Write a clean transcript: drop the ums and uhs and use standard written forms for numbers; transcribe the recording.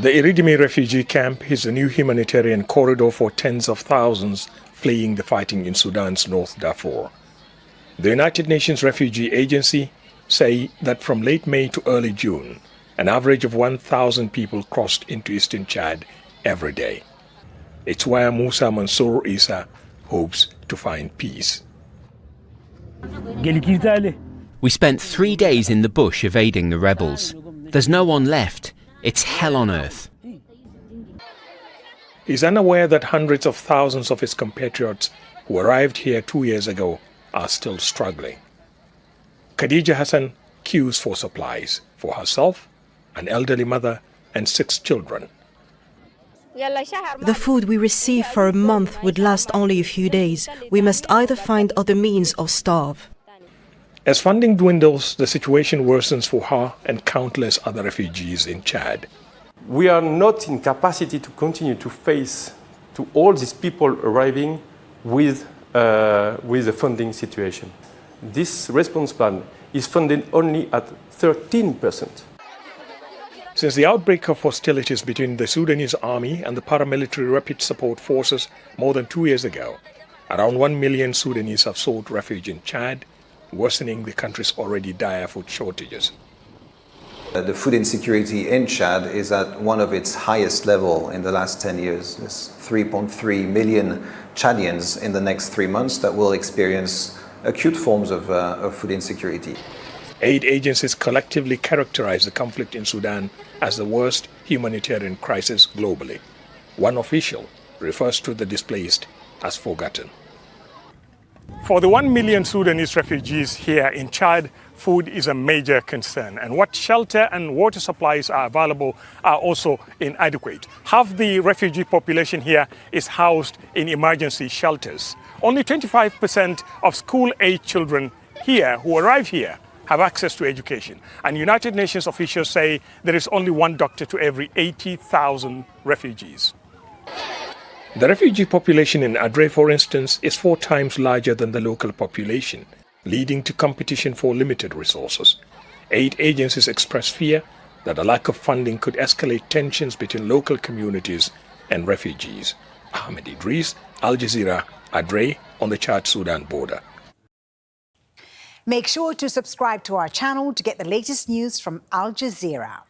The Iridimi refugee camp is a new humanitarian corridor for tens of thousands fleeing the fighting in Sudan's North Darfur. The United Nations Refugee Agency say that from late May to early June, an average of 1,000 people crossed into eastern Chad every day. It's where Musa Mansour Isa hopes to find peace. We spent 3 days in the bush evading the rebels. There's no one left. It's hell on earth. He's unaware that hundreds of thousands of his compatriots who arrived here 2 years ago are still struggling. Khadija Hassan queues for supplies for herself, an elderly mother, and 6 children. The food we receive for a month would last only a few days. We must either find other means or starve. As funding dwindles, the situation worsens for her and countless other refugees in Chad. We are not in capacity to continue to face to all these people arriving with the funding situation. This response plan is funded only at 13%. Since the outbreak of hostilities between the Sudanese army and the paramilitary rapid support forces more than 2 years ago, around 1 million Sudanese have sought refuge in Chad, worsening the country's already dire food shortages. The food insecurity in Chad is at one of its highest level in the last 10 years. There's 3.3 million Chadians in the next 3 months that will experience acute forms of food insecurity. Aid agencies collectively characterize the conflict in Sudan as the worst humanitarian crisis globally. One official refers to the displaced as forgotten. For the 1 million Sudanese refugees here in Chad, food is a major concern, and what shelter and water supplies are available are also inadequate. Half the refugee population here is housed in emergency shelters. Only 25% of school-age children here who arrive here have access to education, and United Nations officials say there is only one doctor to every 80,000 refugees. The refugee population in Adre, for instance, is 4 times larger than the local population, leading to competition for limited resources. Aid agencies express fear that a lack of funding could escalate tensions between local communities and refugees. Ahmed Idris, Al Jazeera, Adre, on the Chad-Sudan border. Make sure to subscribe to our channel to get the latest news from Al Jazeera.